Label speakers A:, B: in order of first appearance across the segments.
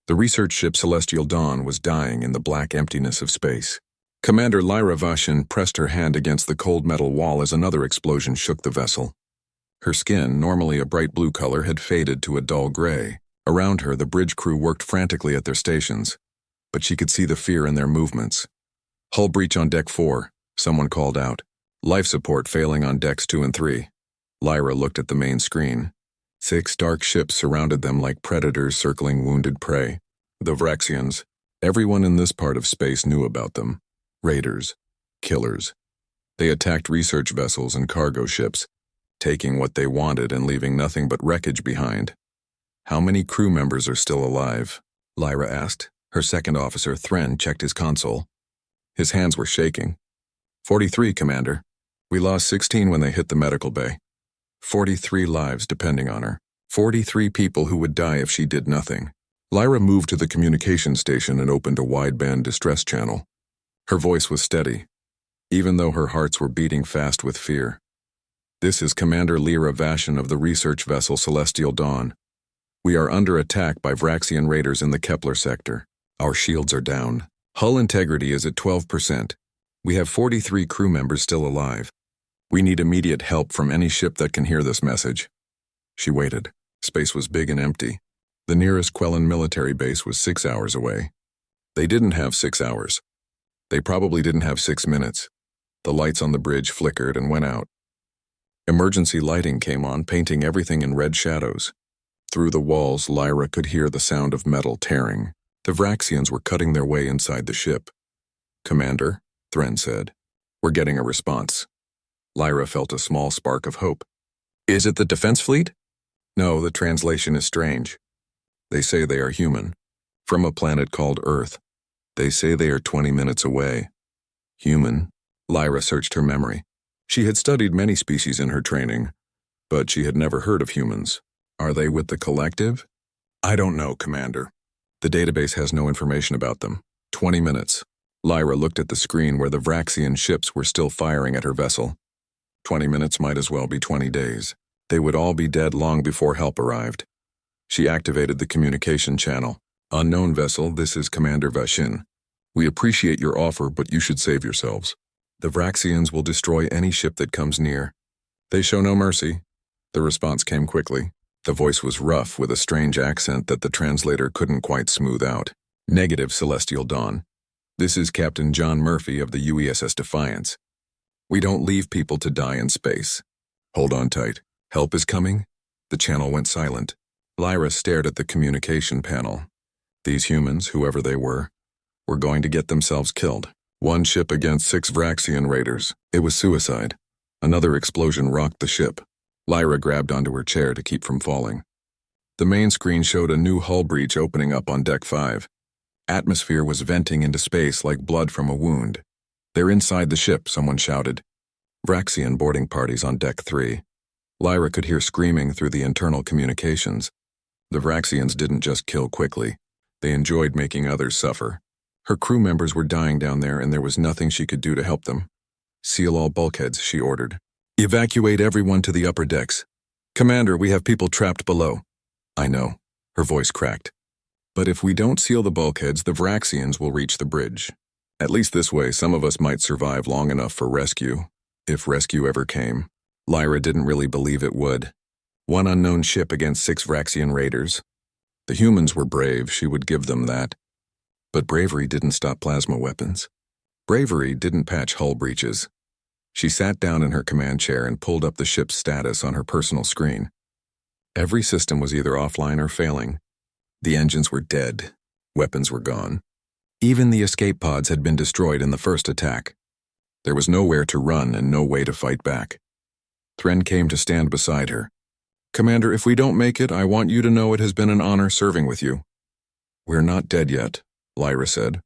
A: The research ship Celestial Dawn was dying in the black emptiness of space. Commander Lyra Vashin pressed her hand against the cold metal wall as another explosion shook the vessel. Her skin, normally a bright blue color, had faded to a dull gray. Around her, the bridge crew worked frantically at their stations, but she could see the fear in their movements. Hull breach on Deck 4, someone called out. Life support failing on Decks 2 and 3. Lyra looked at the main screen. 6 dark ships surrounded them like predators circling wounded prey. The Vraxians. Everyone in this part of space knew about them. Raiders. Killers. They attacked research vessels and cargo ships, taking what they wanted and leaving nothing but wreckage behind. How many crew members are still alive? Lyra asked. Her second officer, Thren, checked his console. His hands were shaking. 43, Commander. We lost 16 when they hit the medical bay. 43 lives depending on her. 43 people who would die if she did nothing. Lyra moved to the communication station and opened a wideband distress channel. Her voice was steady, even though her hearts were beating fast with fear. This is Commander Lyra Vashin of the research vessel Celestial Dawn. We are under attack by Vraxian raiders in the Kepler sector. Our shields are down. Hull integrity is at 12%. We have 43 crew members still alive. We need immediate help from any ship that can hear this message. She waited. Space was big and empty. The nearest Quellan military base was 6 hours away. They didn't have 6 hours. They probably didn't have 6 minutes. The lights on the bridge flickered and went out. Emergency lighting came on, painting everything in red shadows. Through the walls, Lyra could hear the sound of metal tearing. The Vraxians were cutting their way inside the ship. Commander, Thren said, we're getting a response. Lyra felt a small spark of hope. Is it the defense fleet? No, the translation is strange. They say they are human, from a planet called Earth. They say they are 20 minutes away. Human? Lyra searched her memory. She had studied many species in her training, but she had never heard of humans. Are they with the collective? I don't know, Commander. The database has no information about them. 20 minutes. Lyra looked at the screen where the Vraxian ships were still firing at her vessel. 20 minutes might as well be 20 days. They would all be dead long before help arrived. She activated the communication channel. Unknown vessel, this is Commander Vashin. We appreciate your offer, but you should save yourselves. The Vraxians will destroy any ship that comes near. They show no mercy. The response came quickly. The voice was rough with a strange accent that the translator couldn't quite smooth out. Negative, Celestial Dawn. This is Captain John Murphy of the UESS Defiance. We don't leave people to die in space. Hold on tight. Help is coming? The channel went silent. Lyra stared at the communication panel. These humans, whoever they were going to get themselves killed. 1 ship against 6 Vraxian raiders. It was suicide. Another explosion rocked the ship. Lyra grabbed onto her chair to keep from falling. The main screen showed a new hull breach opening up on Deck 5. Atmosphere was venting into space like blood from a wound. They're inside the ship, someone shouted. Vraxian boarding parties on Deck 3. Lyra could hear screaming through the internal communications. The Vraxians didn't just kill quickly. They enjoyed making others suffer. Her crew members were dying down there and there was nothing she could do to help them. Seal all bulkheads, she ordered. Evacuate everyone to the upper decks. Commander, we have people trapped below. I know. Her voice cracked. But if we don't seal the bulkheads, the Vraxians will reach the bridge. At least this way, some of us might survive long enough for rescue. If rescue ever came. Lyra didn't really believe it would. 1 unknown ship against 6 Vraxian raiders. The humans were brave, she would give them that. But bravery didn't stop plasma weapons. Bravery didn't patch hull breaches. She sat down in her command chair and pulled up the ship's status on her personal screen. Every system was either offline or failing. The engines were dead. Weapons were gone. Even the escape pods had been destroyed in the first attack. There was nowhere to run and no way to fight back. Thren came to stand beside her. Commander, if we don't make it, I want you to know it has been an honor serving with you. We're not dead yet, Lyra said.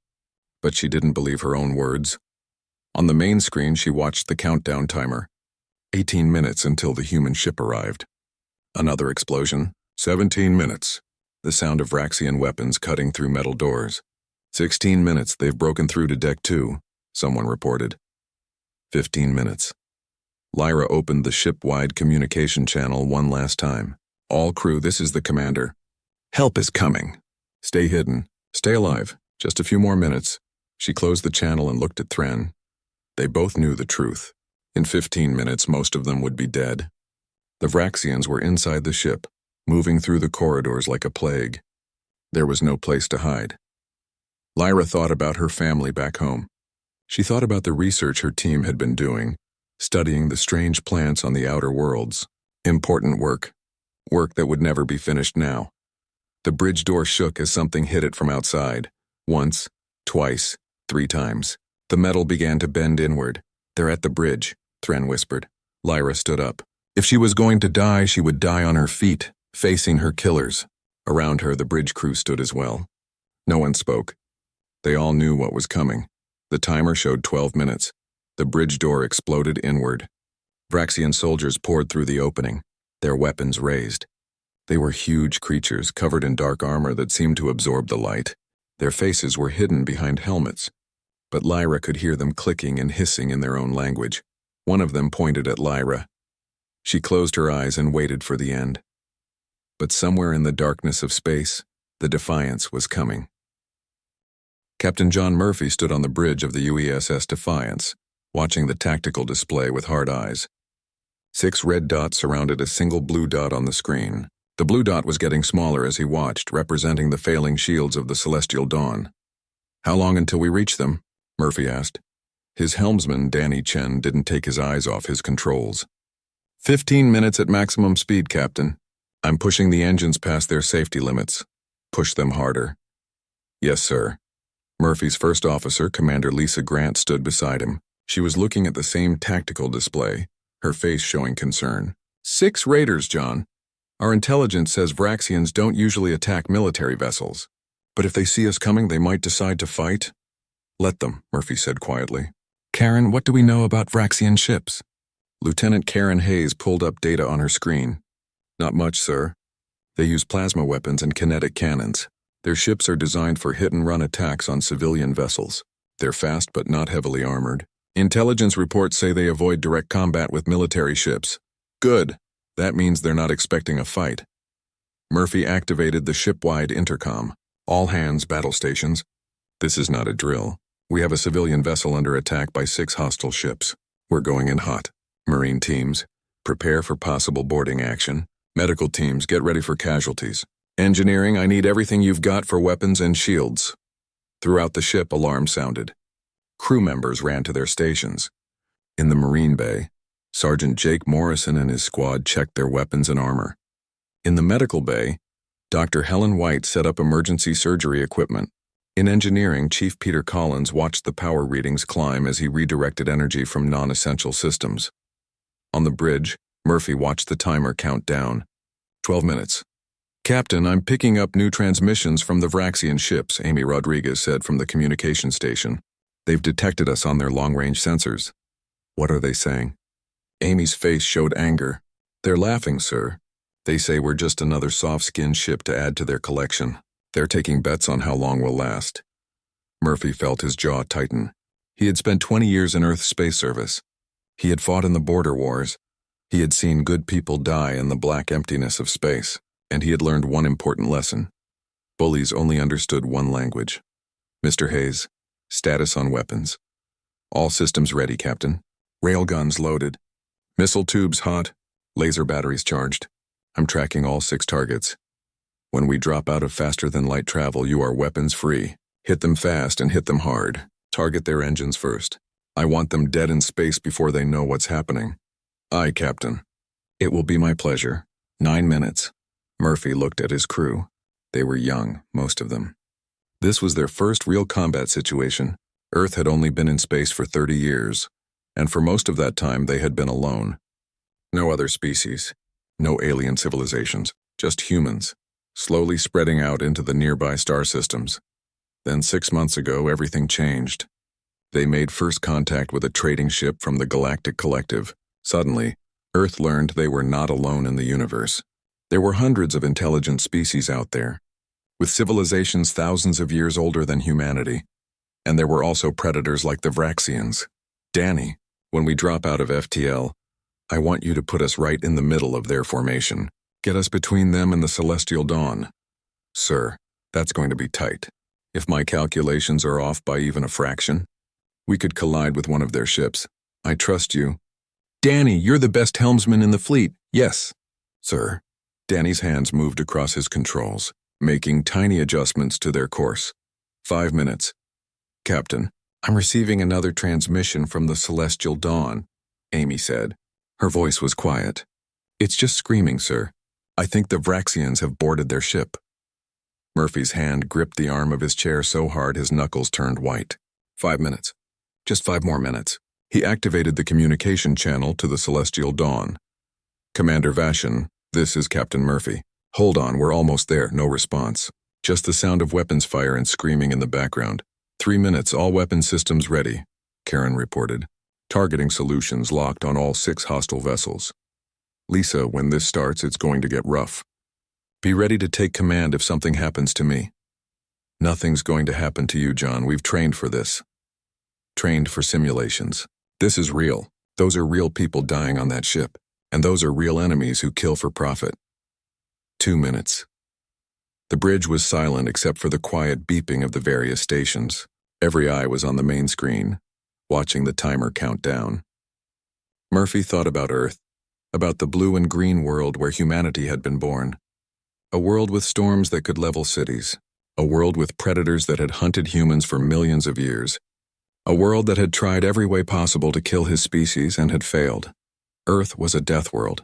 A: But she didn't believe her own words. On the main screen, she watched the countdown timer. 18 minutes until the human ship arrived. Another explosion. 17 minutes. The sound of Vraxian weapons cutting through metal doors. 16 minutes, they've broken through to Deck 2, someone reported. 15 minutes. Lyra opened the ship-wide communication channel one last time. All crew, this is the commander. Help is coming. Stay hidden. Stay alive. Just a few more minutes. She closed the channel and looked at Thren. They both knew the truth. In 15 minutes, most of them would be dead. The Vraxians were inside the ship, moving through the corridors like a plague. There was no place to hide. Lyra thought about her family back home. She thought about the research her team had been doing, studying the strange plants on the outer worlds. Important work. Work that would never be finished now. The bridge door shook as something hit it from outside. Once, twice, 3 times. The metal began to bend inward. "They're at the bridge," Thren whispered. Lyra stood up. If she was going to die, she would die on her feet, facing her killers. Around her, the bridge crew stood as well. No one spoke. They all knew what was coming. The timer showed 12 minutes. The bridge door exploded inward. Vraxian soldiers poured through the opening, their weapons raised. They were huge creatures covered in dark armor that seemed to absorb the light. Their faces were hidden behind helmets, but Lyra could hear them clicking and hissing in their own language. One of them pointed at Lyra. She closed her eyes and waited for the end. But somewhere in the darkness of space, the Defiance was coming. Captain John Murphy stood on the bridge of the UESS Defiance, watching the tactical display with hard eyes. 6 red dots surrounded a single blue dot on the screen. The blue dot was getting smaller as he watched, representing the failing shields of the Celestial Dawn. "How long until we reach them?" Murphy asked. His helmsman, Danny Chen, didn't take his eyes off his controls. 15 minutes at maximum speed, Captain. I'm pushing the engines past their safety limits. Push them harder." "Yes, sir." Murphy's first officer, Commander Lisa Grant, stood beside him. She was looking at the same tactical display, her face showing concern. 6 raiders, John. Our intelligence says Vraxians don't usually attack military vessels. But if they see us coming, they might decide to fight. "Let them," Murphy said quietly. "Karen, what do we know about Vraxian ships?" Lieutenant Karen Hayes pulled up data on her screen. "Not much, sir. They use plasma weapons and kinetic cannons. Their ships are designed for hit-and-run attacks on civilian vessels. They're fast but not heavily armored. Intelligence reports say they avoid direct combat with military ships. Good. That means they're not expecting a fight." Murphy activated the ship-wide intercom. "All hands, battle stations. This is not a drill. We have a civilian vessel under attack by 6 hostile ships. We're going in hot. Marine teams, prepare for possible boarding action. Medical teams, get ready for casualties. Engineering, I need everything you've got for weapons and shields." Throughout the ship, alarms sounded. Crew members ran to their stations. In the Marine Bay, Sergeant Jake Morrison and his squad checked their weapons and armor. In the Medical Bay, Dr. Helen White set up emergency surgery equipment. In engineering, Chief Peter Collins watched the power readings climb as he redirected energy from non-essential systems. On the bridge, Murphy watched the timer count down. 12 minutes. "Captain, I'm picking up new transmissions from the Vraxian ships," Amy Rodriguez said from the communication station. "They've detected us on their long-range sensors." "What are they saying?" Amy's face showed anger. "They're laughing, sir. They say we're just another soft-skinned ship to add to their collection. They're taking bets on how long we'll last." Murphy felt his jaw tighten. He had spent 20 years in Earth's space service. He had fought in the border wars. He had seen good people die in the black emptiness of space, and he had learned one important lesson. Bullies only understood one language. "Mr. Hayes, status on weapons." "All systems ready, Captain. Railguns loaded. Missile tubes hot. Laser batteries charged. I'm tracking all 6 targets. When we drop out of faster-than-light travel, you are weapons free. Hit them fast and hit them hard. Target their engines first. I want them dead in space before they know what's happening." "Aye, Captain." "It will be my pleasure." 9 minutes. Murphy looked at his crew. They were young, most of them. This was their first real combat situation. Earth had only been in space for 30 years, and for most of that time they had been alone. No other species, no alien civilizations, just humans, slowly spreading out into the nearby star systems. Then 6 months ago, everything changed. They made first contact with a trading ship from the Galactic Collective. Suddenly, Earth learned they were not alone in the universe. There were hundreds of intelligent species out there, with civilizations thousands of years older than humanity. And there were also predators like the Vraxians. "Danny, when we drop out of FTL, I want you to put us right in the middle of their formation. Get us between them and the Celestial Dawn." "Sir." That's going to be tight. If my calculations are off by even a fraction, we could collide with one of their ships. I trust you. Danny, you're the best helmsman in the fleet. Yes, sir. Danny's hands moved across his controls, making tiny adjustments to their course. 5 minutes. Captain, I'm receiving another transmission from the Celestial Dawn, Amy said. Her voice was quiet. It's just screaming, sir. I think the Vraxians have boarded their ship. Murphy's hand gripped the arm of his chair so hard his knuckles turned white. 5 minutes. Just 5 more minutes. He activated the communication channel to the Celestial Dawn. Commander Vashin, this is Captain Murphy. Hold on, we're almost there. No response. Just the sound of weapons fire and screaming in the background. 3 minutes, all weapon systems ready, Karen reported. Targeting solutions locked on all 6 hostile vessels. Lisa, when this starts, it's going to get rough. Be ready to take command if something happens to me. Nothing's going to happen to you, John. We've trained for this. Trained for simulations. This is real. Those are real people dying on that ship. And those are real enemies who kill for profit. 2 minutes. The bridge was silent except for the quiet beeping of the various stations. Every eye was on the main screen, watching the timer count down. Murphy thought about Earth, about the blue and green world where humanity had been born. A world with storms that could level cities. A world with predators that had hunted humans for millions of years. A world that had tried every way possible to kill his species and had failed. Earth was a death world.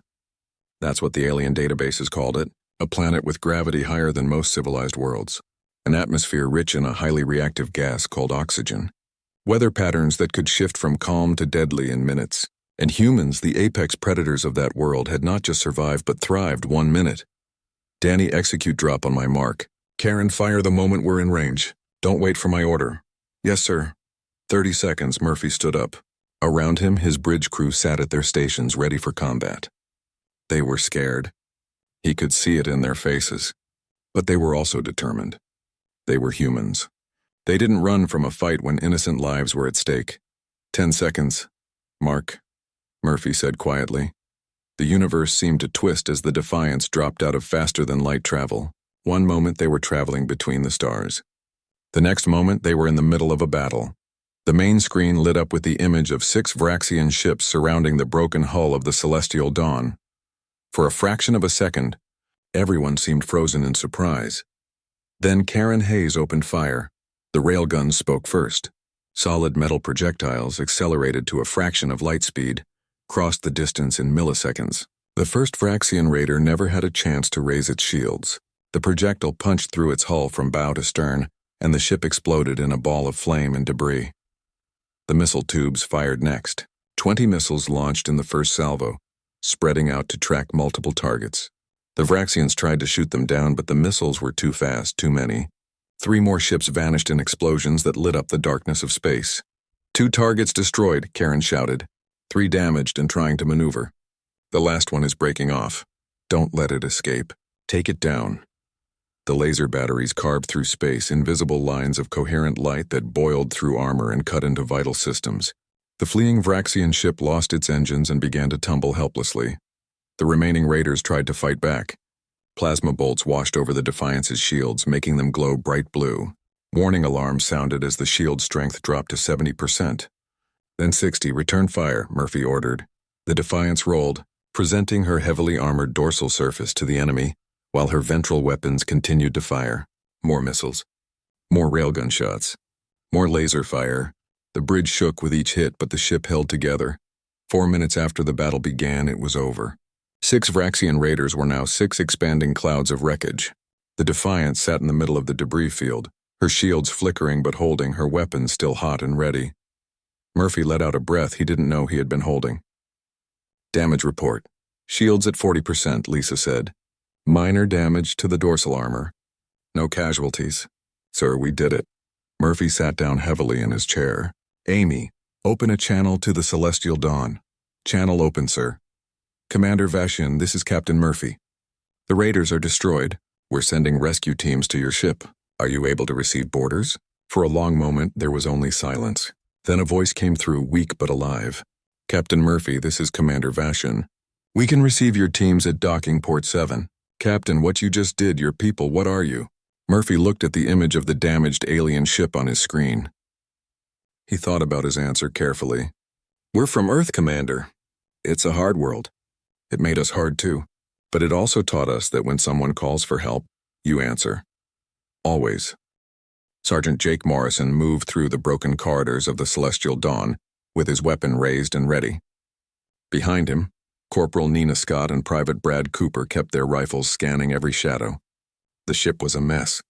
A: That's what the alien databases called it, a planet with gravity higher than most civilized worlds, an atmosphere rich in a highly reactive gas called oxygen, weather patterns that could shift from calm to deadly in minutes, and humans, the apex predators of that world, had not just survived but thrived 1 minute. Danny, execute drop on my mark. Karen, fire the moment we're in range. Don't wait for my order. Yes, sir. 30 seconds, Murphy stood up. Around him, his bridge crew sat at their stations ready for combat. They were scared. He could see it in their faces. But they were also determined. They were humans. They didn't run from a fight when innocent lives were at stake. 10 seconds. Mark, Murphy said quietly. The universe seemed to twist as the Defiance dropped out of faster-than-light travel. One moment they were traveling between the stars. The next moment they were in the middle of a battle. The main screen lit up with the image of 6 Vraxian ships surrounding the broken hull of the Celestial Dawn. For a fraction of a second, everyone seemed frozen in surprise. Then Karen Hayes opened fire. The railguns spoke first. Solid metal projectiles, accelerated to a fraction of light speed, crossed the distance in milliseconds. The first Vraxian raider never had a chance to raise its shields. The projectile punched through its hull from bow to stern, and the ship exploded in a ball of flame and debris. The missile tubes fired next. 20 missiles launched in the first salvo, spreading out to track multiple targets. The Vraxians tried to shoot them down, but the missiles were too fast, too many. 3 more ships vanished in explosions that lit up the darkness of space. 2 targets destroyed, Karen shouted. 3 damaged and trying to maneuver. The last one is breaking off. Don't let it escape. Take it down. The laser batteries carved through space, invisible lines of coherent light that boiled through armor and cut into vital systems. The fleeing Vraxian ship lost its engines and began to tumble helplessly. The remaining raiders tried to fight back. Plasma bolts washed over the Defiance's shields, making them glow bright blue. Warning alarms sounded as the shield strength dropped to 70%. Then 60, return fire, Murphy ordered. The Defiance rolled, presenting her heavily armored dorsal surface to the enemy, while her ventral weapons continued to fire. More missiles. More railgun shots. More laser fire. The bridge shook with each hit, but the ship held together. 4 minutes after the battle began, it was over. 6 Vraxian raiders were now 6 expanding clouds of wreckage. The Defiance sat in the middle of the debris field, her shields flickering but holding, her weapons still hot and ready. Murphy let out a breath he didn't know he had been holding. Damage report. Shields at 40%, Lisa said. Minor damage to the dorsal armor. No casualties. Sir, we did it. Murphy sat down heavily in his chair. Amy, open a channel to the Celestial Dawn. Channel open, sir. Commander Vashin, this is Captain Murphy. The raiders are destroyed. We're sending rescue teams to your ship. Are you able to receive boarders? For a long moment, there was only silence. Then a voice came through, weak but alive. Captain Murphy, this is Commander Vashin. We can receive your teams at docking port 7. Captain, what you just did, your people, what are you? Murphy looked at the image of the damaged alien ship on his screen. He thought about his answer carefully. "We're from Earth, Commander. It's a hard world. It made us hard too. But it also taught us that when someone calls for help, you answer. Always." Sergeant Jake Morrison moved through the broken corridors of the Celestial Dawn, with his weapon raised and ready. Behind him, Corporal Nina Scott and Private Brad Cooper kept their rifles scanning every shadow. The ship was a mess.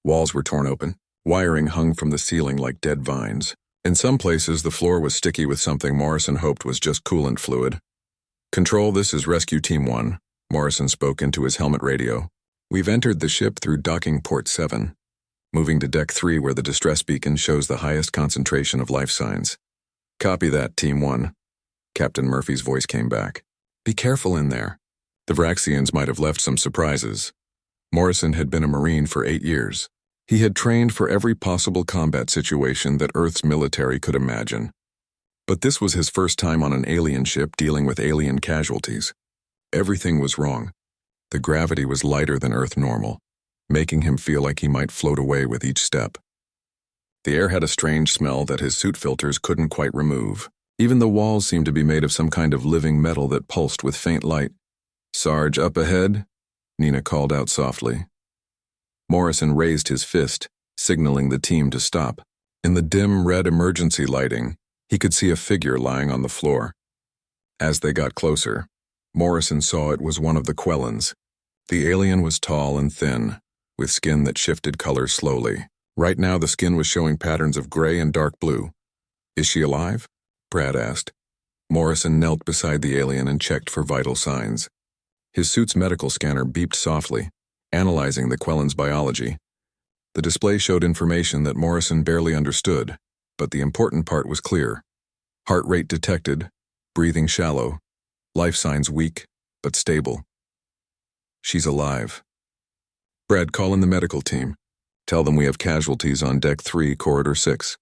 A: Walls were torn open, wiring hung from the ceiling like dead vines. In some places, the floor was sticky with something Morrison hoped was just coolant fluid. "Control, this is Rescue Team 1, Morrison spoke into his helmet radio. "We've entered the ship through docking port 7. Moving to deck 3 where the distress beacon shows the highest concentration of life signs." "Copy that, Team 1. Captain Murphy's voice came back. "Be careful in there." The Vraxians might have left some surprises. Morrison had been a Marine for 8 years. He had trained for every possible combat situation that Earth's military could imagine. But this was his first time on an alien ship dealing with alien casualties. Everything was wrong. The gravity was lighter than Earth normal, making him feel like he might float away with each step. The air had a strange smell that his suit filters couldn't quite remove. Even the walls seemed to be made of some kind of living metal that pulsed with faint light. "Sarge, up ahead," Nina called out softly. Morrison raised his fist, signaling the team to stop. In the dim red emergency lighting, he could see a figure lying on the floor. As they got closer, Morrison saw it was one of the Quellans. The alien was tall and thin, with skin that shifted color slowly. Right now the skin was showing patterns of gray and dark blue. "Is she alive?" Brad asked. Morrison knelt beside the alien and checked for vital signs. His suit's medical scanner beeped softly, analyzing the Quellan's biology. The display showed information that Morrison barely understood, but the important part was clear. Heart rate detected, breathing shallow, life signs weak, but stable. "She's alive." "Brad, call in the medical team. Tell them we have casualties on deck 3, corridor 6.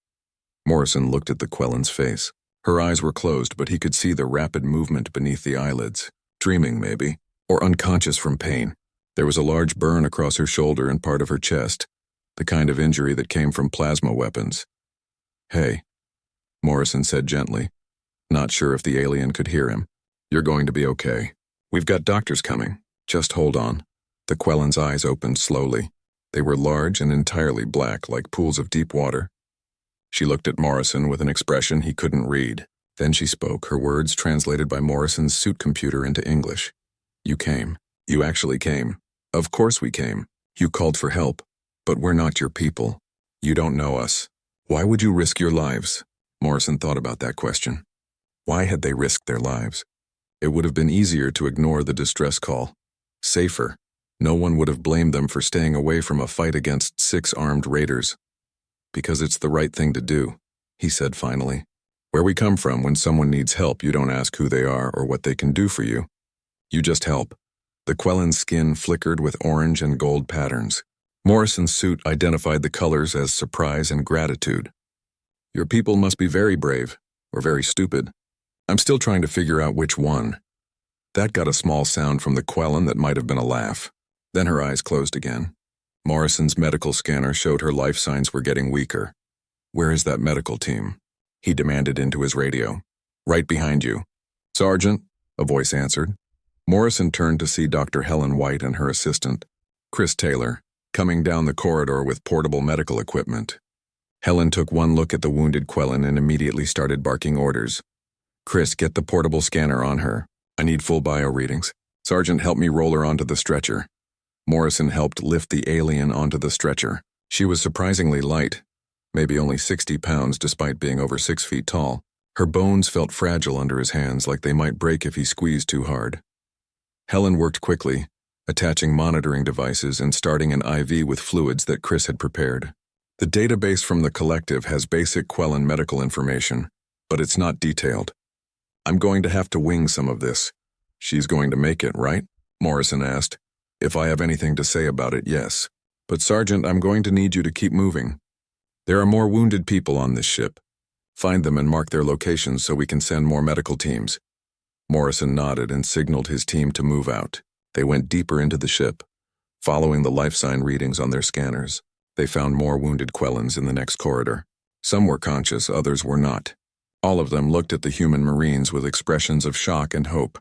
A: Morrison looked at the Quellan's face. Her eyes were closed, but he could see the rapid movement beneath the eyelids. Dreaming, maybe, or unconscious from pain. There was a large burn across her shoulder and part of her chest, the kind of injury that came from plasma weapons. "Hey," Morrison said gently, not sure if the alien could hear him. "You're going to be okay. We've got doctors coming. Just hold on." The Quellan's eyes opened slowly. They were large and entirely black, like pools of deep water. She looked at Morrison with an expression he couldn't read. Then she spoke, her words translated by Morrison's suit computer into English. "You came. You actually came. Of course we came. You called for help. But we're not your people. You don't know us. Why would you risk your lives?" Morrison thought about that question. Why had they risked their lives? It would have been easier to ignore the distress call. Safer. No one would have blamed them for staying away from a fight against 6 armed raiders. "Because it's the right thing to do," he said finally. "Where we come from, when someone needs help, you don't ask who they are or what they can do for you. You just help." The Quellan's skin flickered with orange and gold patterns. Morrison's suit identified the colors as surprise and gratitude. "Your people must be very brave, or very stupid. I'm still trying to figure out which one." That got a small sound from the Quellan that might have been a laugh. Then her eyes closed again. Morrison's medical scanner showed her life signs were getting weaker. "Where is that medical team?" he demanded into his radio. "Right behind you." "Sergeant," a voice answered. Morrison turned to see Dr. Helen White and her assistant, Chris Taylor, coming down the corridor with portable medical equipment. Helen took one look at the wounded Quellan and immediately started barking orders. "Chris, get the portable scanner on her. I need full bio readings. Sergeant, help me roll her onto the stretcher." Morrison helped lift the alien onto the stretcher. She was surprisingly light, maybe only 60 pounds despite being over 6 feet tall. Her bones felt fragile under his hands, like they might break if he squeezed too hard. Helen worked quickly, attaching monitoring devices and starting an IV with fluids that Chris had prepared. The database from the collective has basic Quellan medical information, but it's not detailed. "I'm going to have to wing some of this." "She's going to make it, right?" Morrison asked. "If I have anything to say about it, yes. But Sergeant, I'm going to need you to keep moving. There are more wounded people on this ship. Find them and mark their locations so we can send more medical teams." Morrison nodded and signaled his team to move out. They went deeper into the ship. Following the life sign readings on their scanners, they found more wounded Quellans in the next corridor. Some were conscious, others were not. All of them looked at the human Marines with expressions of shock and hope.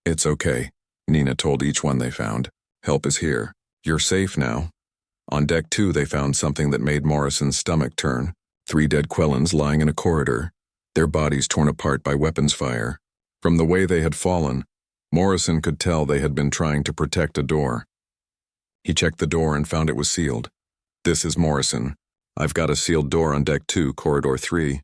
A: "It's okay," Nina told each one they found. "Help is here. You're safe now." On deck 2 they found something that made Morrison's stomach turn. 3 dead Quellans lying in a corridor, their bodies torn apart by weapons fire. From the way they had fallen, Morrison could tell they had been trying to protect a door. He checked the door and found it was sealed. "This is Morrison. I've got a sealed door on deck 2, corridor 3.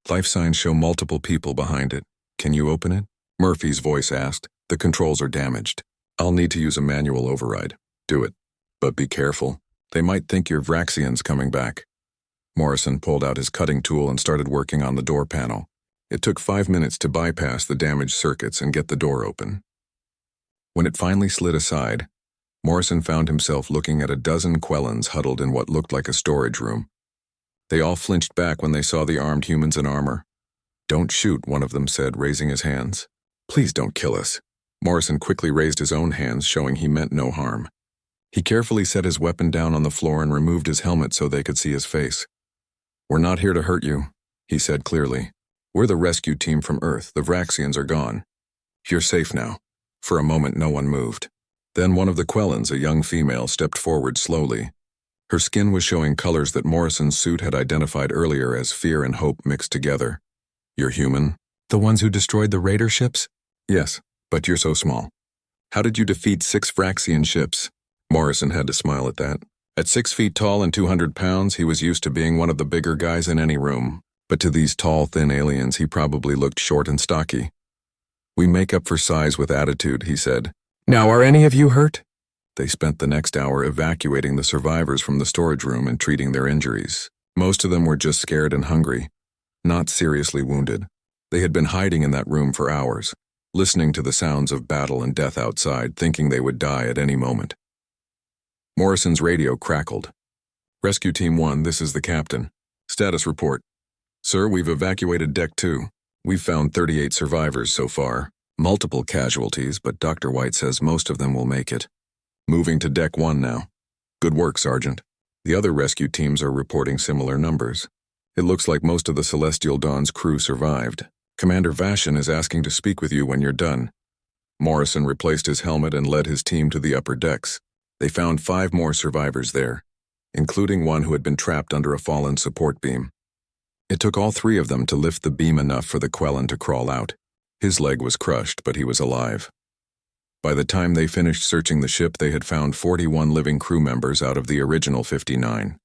A: Life signs show multiple people behind it. Can you open it?" Murphy's voice asked. "The controls are damaged. I'll need to use a manual override." "Do it. But be careful. They might think you're Vraxians coming back." Morrison pulled out his cutting tool and started working on the door panel. It took 5 minutes to bypass the damaged circuits and get the door open. When it finally slid aside, Morrison found himself looking at a dozen Quellans huddled in what looked like a storage room. They all flinched back when they saw the armed humans in armor. "Don't shoot," one of them said, raising his hands. "Please don't kill us." Morrison quickly raised his own hands, showing he meant no harm. He carefully set his weapon down on the floor and removed his helmet so they could see his face. "We're not here to hurt you," he said clearly. "We're the rescue team from Earth. The Vraxians are gone. You're safe now." For a moment no one moved. Then one of the Quellans, a young female, stepped forward slowly. Her skin was showing colors that Morrison's suit had identified earlier as fear and hope mixed together. "You're human? The ones who destroyed the raider ships?" "Yes, but you're so small. How did you defeat 6 Vraxian ships?" Morrison had to smile at that. At 6 feet tall and 200 pounds, he was used to being one of the bigger guys in any room. But to these tall, thin aliens, he probably looked short and stocky. "We make up for size with attitude," he said. "Now, are any of you hurt?" They spent the next hour evacuating the survivors from the storage room and treating their injuries. Most of them were just scared and hungry, not seriously wounded. They had been hiding in that room for hours, listening to the sounds of battle and death outside, thinking they would die at any moment. Morrison's radio crackled. "Rescue Team 1, this is the captain. Status report. Sir, we've evacuated Deck 2. We've found 38 survivors so far. Multiple casualties, but Dr. White says most of them will make it. Moving to Deck 1 now. Good work, Sergeant. The other rescue teams are reporting similar numbers. It looks like most of the Celestial Dawn's crew survived. Commander Vashin is asking to speak with you when you're done." Morrison replaced his helmet and led his team to the upper decks. They found 5 more survivors there, including one who had been trapped under a fallen support beam. It took all 3 of them to lift the beam enough for the Quellan to crawl out. His leg was crushed, but he was alive. By the time they finished searching the ship, they had found 41 living crew members out of the original 59.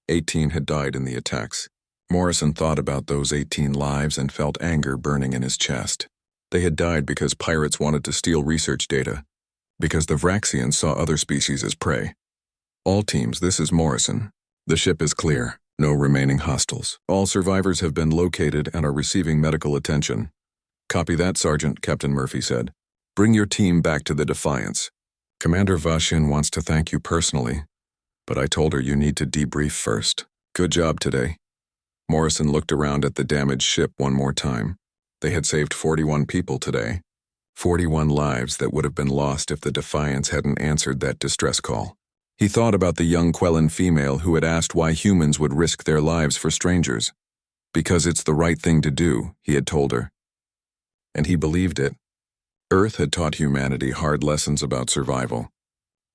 A: 18 had died in the attacks. Morrison thought about those 18 lives and felt anger burning in his chest. They had died because pirates wanted to steal research data, because the Vraxians saw other species as prey. "All teams, this is Morrison. The ship is clear. No remaining hostiles. All survivors have been located and are receiving medical attention." "Copy that, Sergeant," Captain Murphy said. "Bring your team back to the Defiance. Commander Vashin wants to thank you personally, but I told her you need to debrief first. Good job today." Morrison looked around at the damaged ship one more time. They had saved 41 people today. 41 lives that would have been lost if the Defiance hadn't answered that distress call. He thought about the young Quellan female who had asked why humans would risk their lives for strangers. "Because it's the right thing to do," he had told her. And he believed it. Earth had taught humanity hard lessons about survival.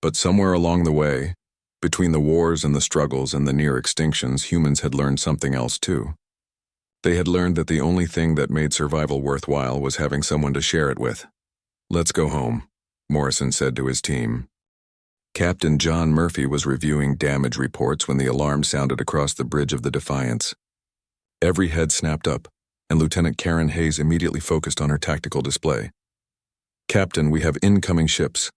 A: But somewhere along the way, between the wars and the struggles and the near extinctions, humans had learned something else too. They had learned that the only thing that made survival worthwhile was having someone to share it with. "Let's go home," Morrison said to his team. Captain John Murphy was reviewing damage reports when the alarm sounded across the bridge of the Defiance. Every head snapped up, and Lieutenant Karen Hayes immediately focused on her tactical display. "Captain, we have incoming ships.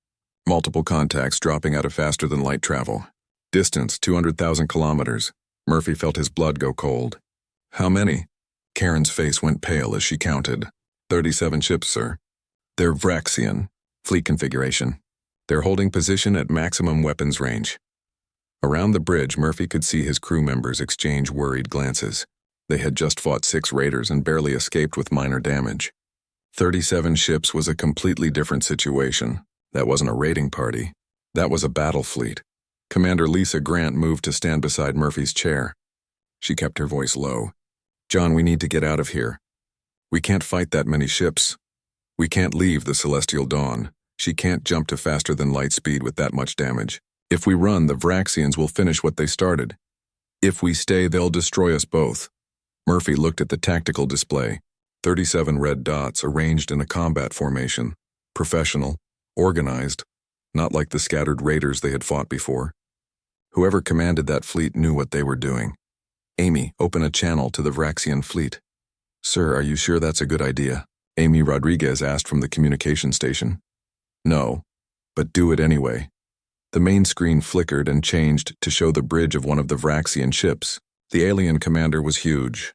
A: Multiple contacts dropping out of faster-than-light travel. Distance, 200,000 kilometers." Murphy felt his blood go cold. "How many?" Karen's face went pale as she counted. 37 ships, sir. They're Vraxian. Fleet configuration. They're holding position at maximum weapons range." Around the bridge, Murphy could see his crew members exchange worried glances. They had just fought 6 raiders and barely escaped with minor damage. 37 ships was a completely different situation. That wasn't a raiding party. That was a battle fleet. Commander Lisa Grant moved to stand beside Murphy's chair. She kept her voice low. John, we need to get out of here. We can't fight that many ships. We can't leave the Celestial Dawn. She can't jump to faster than light speed with that much damage. If we run, the Vraxians will finish what they started. If we stay, they'll destroy us both. Murphy looked at the tactical display. 37 red dots arranged in a combat formation. Professional, organized, not like the scattered raiders they had fought before. Whoever commanded that fleet knew what they were doing. Amy, open a channel to the Vraxian fleet. Sir, are you sure that's a good idea? Amy Rodriguez asked from the communication station. No, but do it anyway. The main screen flickered and changed to show the bridge of one of the Vraxian ships. The alien commander was huge,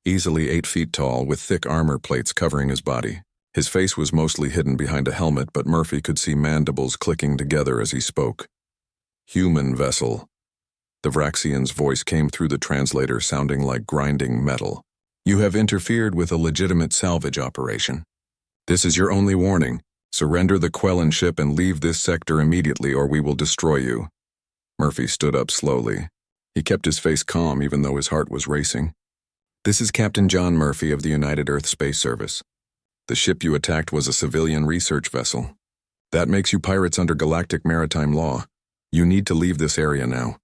A: easily 8 feet tall with thick armor plates covering his body. His face was mostly hidden behind a helmet, but Murphy could see mandibles clicking together as he spoke. Human vessel. The Vraxian's voice came through the translator sounding like grinding metal. You have interfered with a legitimate salvage operation. This is your only warning. Surrender the Quellan ship and leave this sector immediately or we will destroy you. Murphy stood up slowly. He kept his face calm even though his heart was racing. This is Captain John Murphy of the United Earth Space Service. The ship you attacked was a civilian research vessel. That makes you pirates under galactic maritime law. You need to leave this area now.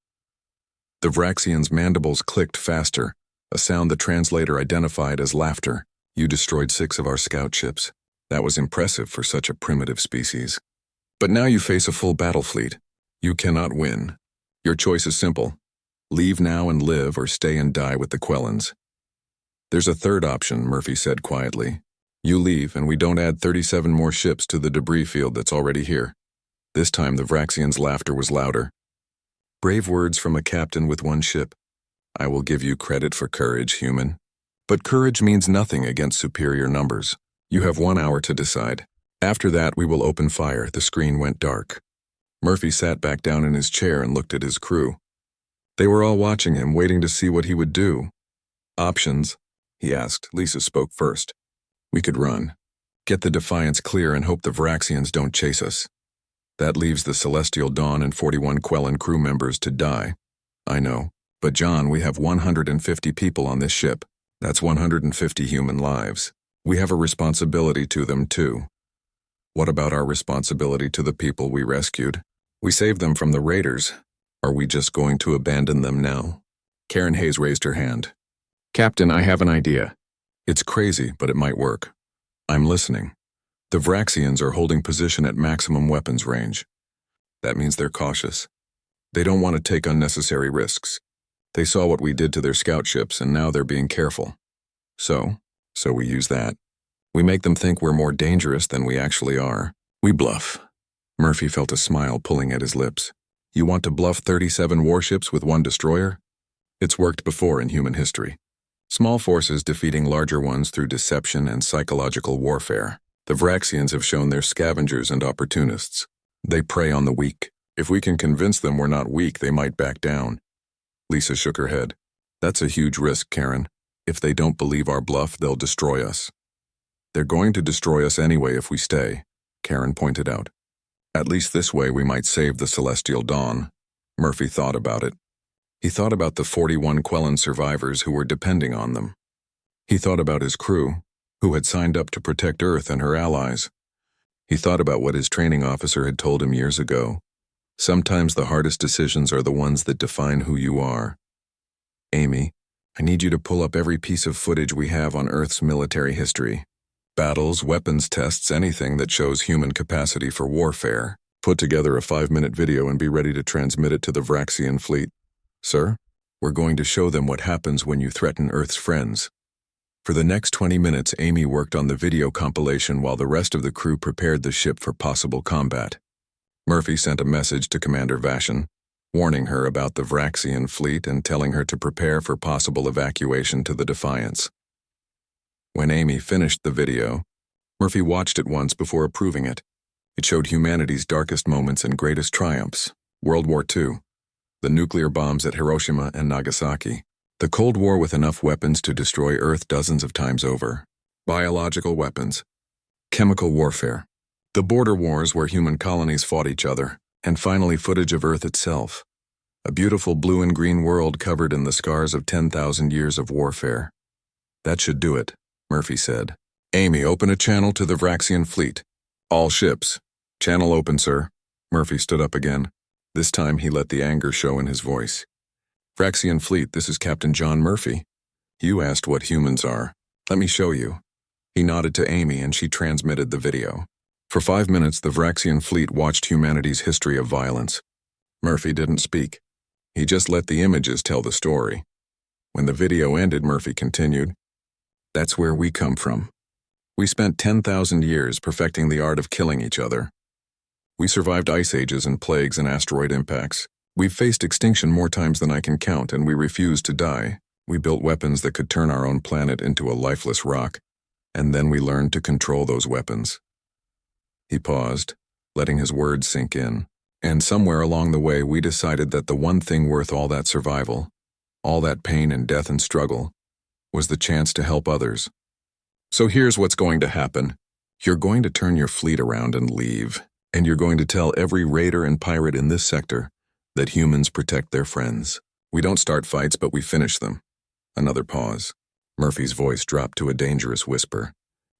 A: The Vraxian's mandibles clicked faster, a sound the translator identified as laughter. You destroyed 6 of our scout ships. That was impressive for such a primitive species. But now you face a full battle fleet. You cannot win. Your choice is simple. Leave now and live or stay and die with the Quellans. There's a third option, Murphy said quietly. You leave and we don't add 37 more ships to the debris field that's already here. This time the Vraxian's laughter was louder. Brave words from a captain with 1 ship. I will give you credit for courage, human. But courage means nothing against superior numbers. You have 1 hour to decide. After that, we will open fire. The screen went dark. Murphy sat back down in his chair and looked at his crew. They were all watching him, waiting to see what he would do. Options? He asked. Lisa spoke first. We could run. Get the Defiance clear and hope the Vraxians don't chase us. That leaves the Celestial Dawn and 41 Quellan crew members to die. I know. But John, we have 150 people on this ship. That's 150 human lives. We have a responsibility to them too. What about our responsibility to the people we rescued? We saved them from the raiders. Are we just going to abandon them now? Karen Hayes raised her hand. Captain, I have an idea. It's crazy, but it might work. I'm listening. The Vraxians are holding position at maximum weapons range. That means they're cautious. They don't want to take unnecessary risks. They saw what we did to their scout ships, and now they're being careful. So we use that. We make them think we're more dangerous than we actually are. We bluff. Murphy felt a smile pulling at his lips. You want to bluff 37 warships with 1 destroyer? It's worked before in human history. Small forces defeating larger ones through deception and psychological warfare. The Vraxians have shown they're scavengers and opportunists. They prey on the weak. If we can convince them we're not weak, they might back down. Lisa shook her head. That's a huge risk, Karen. If they don't believe our bluff, they'll destroy us. They're going to destroy us anyway if we stay, Karen pointed out. At least this way we might save the Celestial Dawn. Murphy thought about it. He thought about the 41 Quellan survivors who were depending on them. He thought about his crew, who had signed up to protect Earth and her allies. He thought about what his training officer had told him years ago. Sometimes the hardest decisions are the ones that define who you are. Amy, I need you to pull up every piece of footage we have on Earth's military history. Battles, weapons tests, anything that shows human capacity for warfare. Put together a 5-minute video and be ready to transmit it to the Vraxian fleet. Sir, we're going to show them what happens when you threaten Earth's friends. For the next 20 minutes, Amy worked on the video compilation while the rest of the crew prepared the ship for possible combat. Murphy sent a message to Commander Vashon, warning her about the Vraxian fleet and telling her to prepare for possible evacuation to the Defiance. When Amy finished the video, Murphy watched it once before approving it. It showed humanity's darkest moments and greatest triumphs. World War II, the nuclear bombs at Hiroshima and Nagasaki, the Cold War with enough weapons to destroy Earth dozens of times over, biological weapons, chemical warfare, the border wars where human colonies fought each other, And finally, footage of Earth itself. A beautiful blue and green world covered in the scars of 10,000 years of warfare. That should do it, Murphy said. Amy, open a channel to the Vraxian fleet. All ships. Channel open, sir. Murphy stood up again. This time he let the anger show in his voice. Vraxian fleet, this is Captain John Murphy. You asked what humans are. Let me show you. He nodded to Amy and she transmitted the video. For 5 minutes, the Vraxian fleet watched humanity's history of violence. Murphy didn't speak. He just let the images tell the story. When the video ended, Murphy continued, That's where we come from. We spent 10,000 years perfecting the art of killing each other. We survived ice ages and plagues and asteroid impacts. We've faced extinction more times than I can count, and we refused to die. We built weapons that could turn our own planet into a lifeless rock, and then we learned to control those weapons. He paused, letting his words sink in. And somewhere along the way, we decided that the one thing worth all that survival, all that pain and death and struggle, was the chance to help others. So here's what's going to happen. You're going to turn your fleet around and leave, and you're going to tell every raider and pirate in this sector that humans protect their friends. We don't start fights, but we finish them. Another pause. Murphy's voice dropped to a dangerous whisper.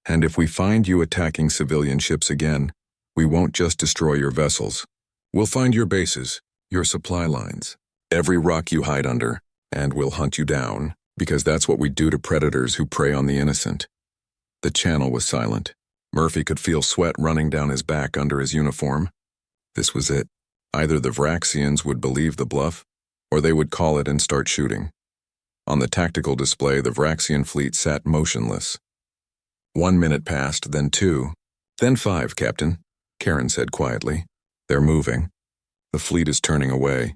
A: And if we find you attacking civilian ships again, we won't just destroy your vessels. We'll find your bases, your supply lines, every rock you hide under, and we'll hunt you down, because that's what we do to predators who prey on the innocent. The channel was silent. Murphy could feel sweat running down his back under his uniform. This was it. Either the Vraxians would believe the bluff, or they would call it and start shooting. On the tactical display, the Vraxian fleet sat motionless. 1 minute passed, then 2, then 5, Captain, Karen said quietly. They're moving. The fleet is turning away.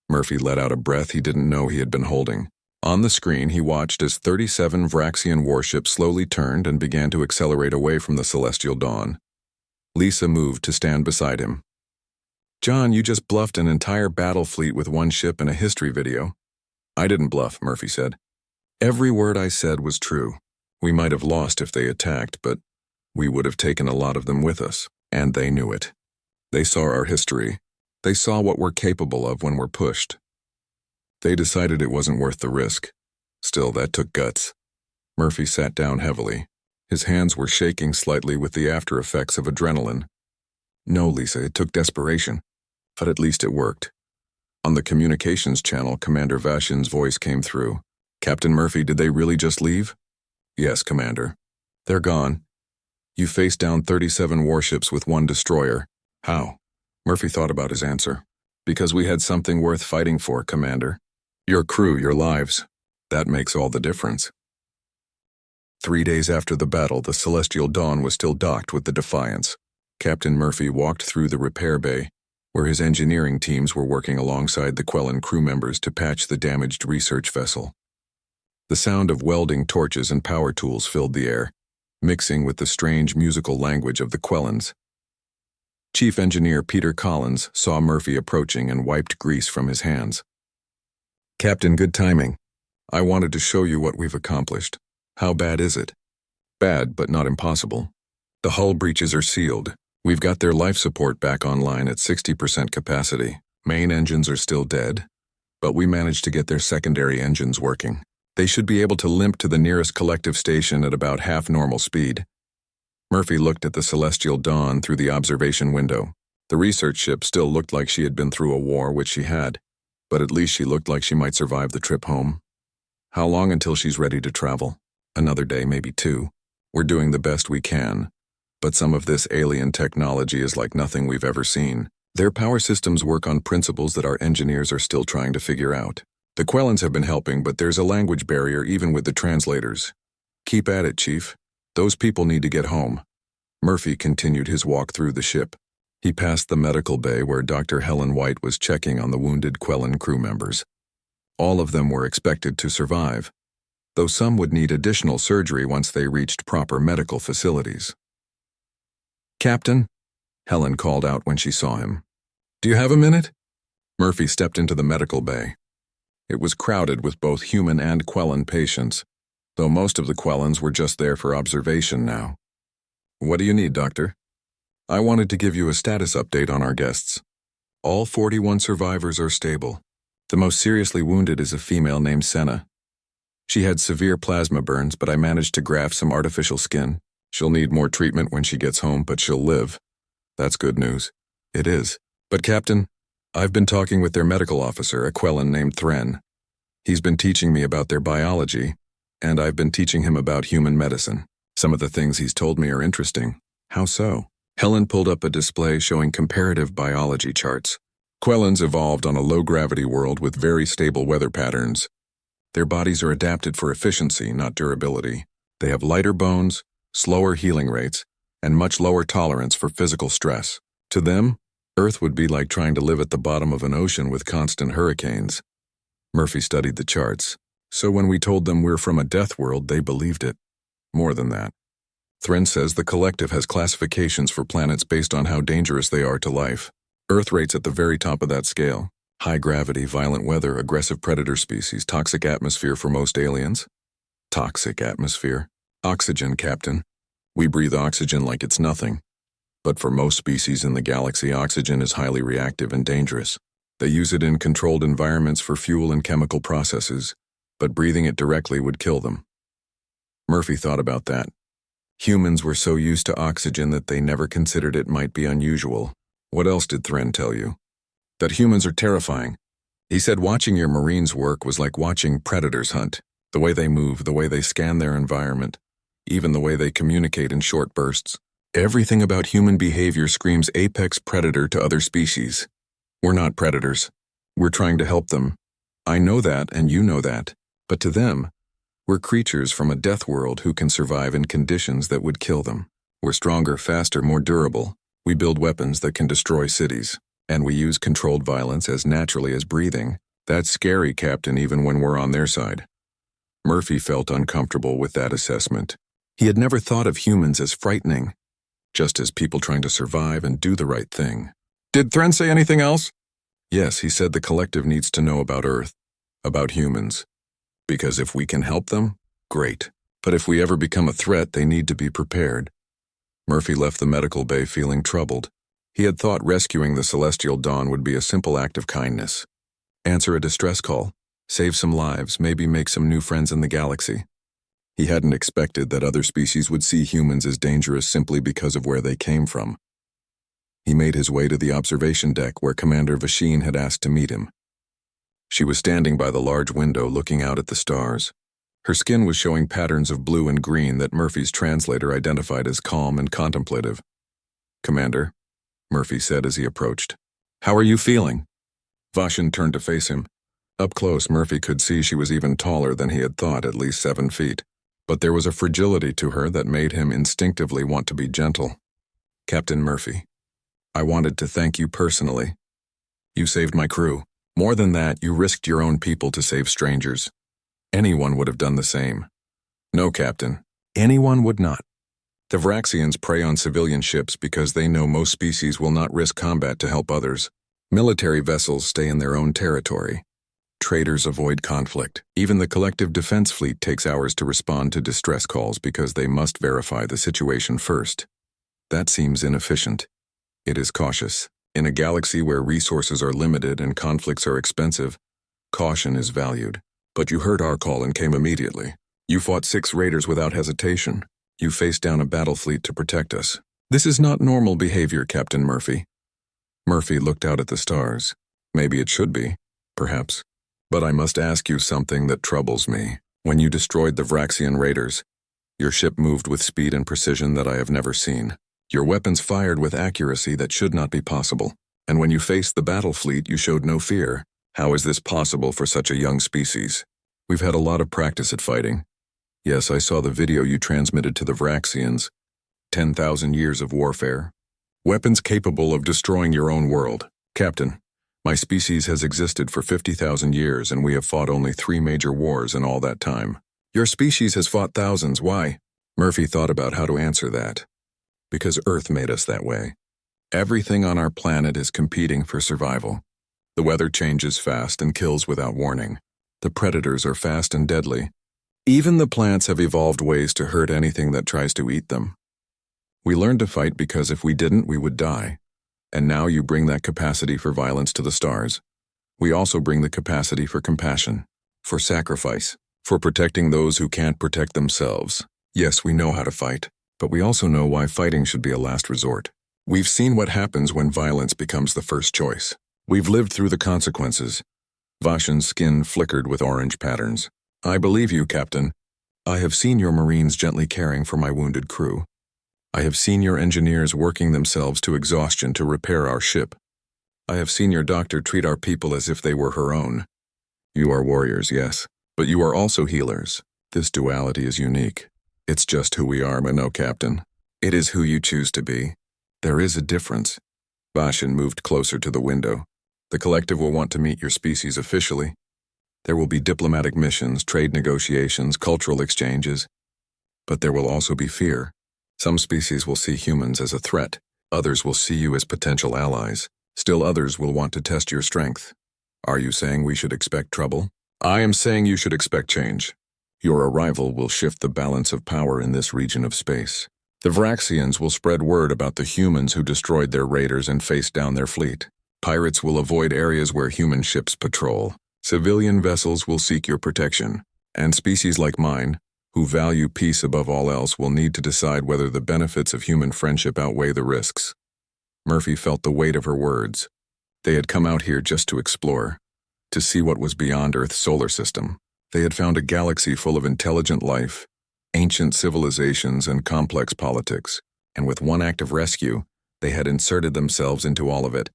A: Murphy let out a breath he didn't know he had been holding. On the screen, he watched as 37 Vraxian warships slowly turned and began to accelerate away from the celestial dawn. Lisa moved to stand beside him. John, you just bluffed an entire battle fleet with one ship in a history video. I didn't bluff, Murphy said. Every word I said was true. We might have lost if they attacked, but we would have taken a lot of them with us, and they knew it. They saw our history. They saw what we're capable of when we're pushed. They decided it wasn't worth the risk. Still, that took guts. Murphy sat down heavily. His hands were shaking slightly with the after effects of adrenaline. No, Lisa, it took desperation. But at least it worked. On the communications channel, Commander Vashin's voice came through. Captain Murphy, did they really just leave? Yes, Commander. They're gone. You faced down 37 warships with one destroyer. How? Murphy thought about his answer. Because we had something worth fighting for, Commander. Your crew, your lives. That makes all the difference. 3 days after the battle, the Celestial Dawn was still docked with the Defiance. Captain Murphy walked through the repair bay, where his engineering teams were working alongside the Quellan crew members to patch the damaged research vessel. The sound of welding torches and power tools filled the air, mixing with the strange musical language of the Quellans. Chief Engineer Peter Collins saw Murphy approaching and wiped grease from his hands. Captain, good timing. I wanted to show you what we've accomplished. How bad is it? Bad, but not impossible. The hull breaches are sealed. We've got their life support back online at 60% capacity. Main engines are still dead, but we managed to get their secondary engines working. They should be able to limp to the nearest collective station at about half normal speed. Murphy looked at the Celestial Dawn through the observation window. The research ship still looked like she had been through a war, which she had, but at least she looked like she might survive the trip home. How long until she's ready to travel? Another day, maybe 2. We're doing the best we can, but some of this alien technology is like nothing we've ever seen. Their power systems work on principles that our engineers are still trying to figure out. The Quellans have been helping, but there's a language barrier even with the translators. Keep at it, Chief. Those people need to get home. Murphy continued his walk through the ship. He passed the medical bay where Dr. Helen White was checking on the wounded Quellan crew members. All of them were expected to survive, though some would need additional surgery once they reached proper medical facilities. Captain, Helen called out when she saw him. Do you have a minute? Murphy stepped into the medical bay. It was crowded with both human and Quellan patients, though most of the Quellans were just there for observation now. What do you need, Doctor? I wanted to give you a status update on our guests. All 41 survivors are stable. The most seriously wounded is a female named Senna. She had severe plasma burns, but I managed to graft some artificial skin. She'll need more treatment when she gets home, but she'll live. That's good news. It is. But Captain, I've been talking with their medical officer, a Quellan named Thren. He's been teaching me about their biology, and I've been teaching him about human medicine. Some of the things he's told me are interesting. How so? Helen pulled up a display showing comparative biology charts. Quellans evolved on a low-gravity world with very stable weather patterns. Their bodies are adapted for efficiency, not durability. They have lighter bones, slower healing rates, and much lower tolerance for physical stress. To them, Earth would be like trying to live at the bottom of an ocean with constant hurricanes. Murphy studied the charts. So when we told them we're from a death world, they believed it. More than that. Thren says the collective has classifications for planets based on how dangerous they are to life. Earth rates at the very top of that scale. High gravity, violent weather, aggressive predator species, toxic atmosphere for most aliens. Toxic atmosphere. Oxygen, Captain. We breathe oxygen like it's nothing. But for most species in the galaxy, oxygen is highly reactive and dangerous. They use it in controlled environments for fuel and chemical processes, but breathing it directly would kill them. Murphy thought about that. Humans were so used to oxygen that they never considered it might be unusual. What else did Thren tell you? That humans are terrifying. He said watching your Marines work was like watching predators hunt. The way they move, the way they scan their environment, even the way they communicate in short bursts. Everything about human behavior screams apex predator to other species. We're not predators. We're trying to help them. I know that, and you know that. But to them, we're creatures from a death world who can survive in conditions that would kill them. We're stronger, faster, more durable. We build weapons that can destroy cities. And we use controlled violence as naturally as breathing. That's scary, Captain, even when we're on their side. Murphy felt uncomfortable with that assessment. He had never thought of humans as frightening, just as people trying to survive and do the right thing. Did Thren say anything else? Yes, he said the collective needs to know about Earth, about humans. Because if we can help them, great. But if we ever become a threat, they need to be prepared. Murphy left the medical bay feeling troubled. He had thought rescuing the Celestial Dawn would be a simple act of kindness. Answer a distress call, save some lives, maybe make some new friends in the galaxy. He hadn't expected that other species would see humans as dangerous simply because of where they came from. He made his way to the observation deck where Commander Vasheen had asked to meet him. She was standing by the large window looking out at the stars. Her skin was showing patterns of blue and green that Murphy's translator identified as calm and contemplative. "Commander," Murphy said as he approached. "How are you feeling?" Vasheen turned to face him. Up close, Murphy could see she was even taller than he had thought, at least 7 feet. But there was a fragility to her that made him instinctively want to be gentle. "Captain Murphy, I wanted to thank you personally. You saved my crew. More than that, you risked your own people to save strangers. Anyone would have done the same." "No, Captain. Anyone would not. The Vraxians prey on civilian ships because they know most species will not risk combat to help others. Military vessels stay in their own territory. Traders avoid conflict. Even the collective defense fleet takes hours to respond to distress calls because they must verify the situation first. That seems inefficient. It is cautious. In a galaxy where resources are limited and conflicts are expensive, caution is valued. But you heard our call and came immediately. You fought 6 raiders without hesitation. You faced down a battle fleet to protect us. This is not normal behavior, Captain Murphy." Murphy looked out at the stars. "Maybe it should be, perhaps. But I must ask you something that troubles me. When you destroyed the Vraxian raiders, your ship moved with speed and precision that I have never seen. Your weapons fired with accuracy that should not be possible. And when you faced the battle fleet, you showed no fear. How is this possible for such a young species? We've had a lot of practice at fighting. Yes, I saw the video you transmitted to the Vraxians. 10,000 years of warfare. Weapons capable of destroying your own world. Captain, my species has existed for 50,000 years and we have fought only 3 major wars in all that time. Your species has fought thousands, why?" Murphy thought about how to answer that. Because Earth made us that way. Everything on our planet is competing for survival. The weather changes fast and kills without warning. The predators are fast and deadly. Even the plants have evolved ways to hurt anything that tries to eat them. We learned to fight because if we didn't, we would die. And now you bring that capacity for violence to the stars. We also bring the capacity for compassion, for sacrifice, for protecting those who can't protect themselves. Yes, we know how to fight, but we also know why fighting should be a last resort. We've seen what happens when violence becomes the first choice. We've lived through the consequences. Vashen's skin flickered with orange patterns. I believe you, Captain. I have seen your Marines gently caring for my wounded crew. I have seen your engineers working themselves to exhaustion to repair our ship. I have seen your doctor treat our people as if they were her own. You are warriors, yes, but you are also healers. This duality is unique. It's just who we are, but no, Captain. It is who you choose to be. There is a difference. Vashen moved closer to the window. The collective will want to meet your species officially. There will be diplomatic missions, trade negotiations, cultural exchanges. But there will also be fear. Some species will see humans as a threat. Others will see you as potential allies. Still others will want to test your strength. Are you saying we should expect trouble? I am saying you should expect change. Your arrival will shift the balance of power in this region of space. The Vraxians will spread word about the humans who destroyed their raiders and faced down their fleet. Pirates will avoid areas where human ships patrol. Civilian vessels will seek your protection. And species like mine, who value peace above all else, will need to decide whether the benefits of human friendship outweigh the risks. Murphy felt the weight of her words. They had come out here just to explore, to see what was beyond Earth's solar system. They had found a galaxy full of intelligent life, ancient civilizations, and complex politics. And with one act of rescue, they had inserted themselves into all of it.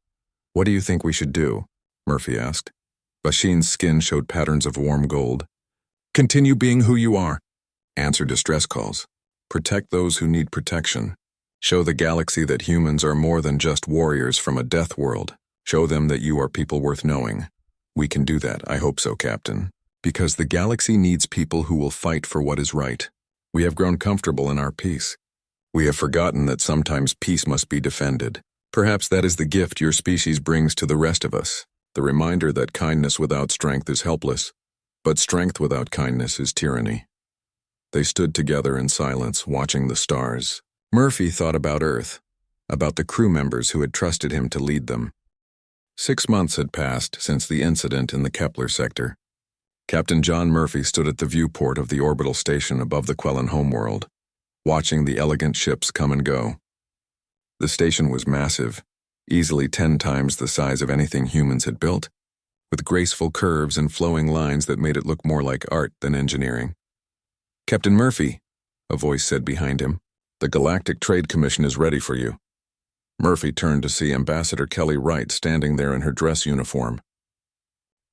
A: What do you think we should do? Murphy asked. Vashen's skin showed patterns of warm gold. Continue being who you are. Answer distress calls. Protect those who need protection. Show the galaxy that humans are more than just warriors from a death world. Show them that you are people worth knowing. We can do that, I hope so, Captain. Because the galaxy needs people who will fight for what is right. We have grown comfortable in our peace. We have forgotten that sometimes peace must be defended. Perhaps that is the gift your species brings to the rest of us. The reminder that kindness without strength is helpless, but strength without kindness is tyranny. They stood together in silence, watching the stars. Murphy thought about Earth, about the crew members who had trusted him to lead them. 6 months had passed since the incident in the Kepler sector. Captain John Murphy stood at the viewport of the orbital station above the Quellan homeworld, watching the elegant ships come and go. The station was massive, easily 10 times the size of anything humans had built, with graceful curves and flowing lines that made it look more like art than engineering. Captain Murphy, a voice said behind him, the Galactic Trade Commission is ready for you. Murphy turned to see Ambassador Kelly Wright standing there in her dress uniform.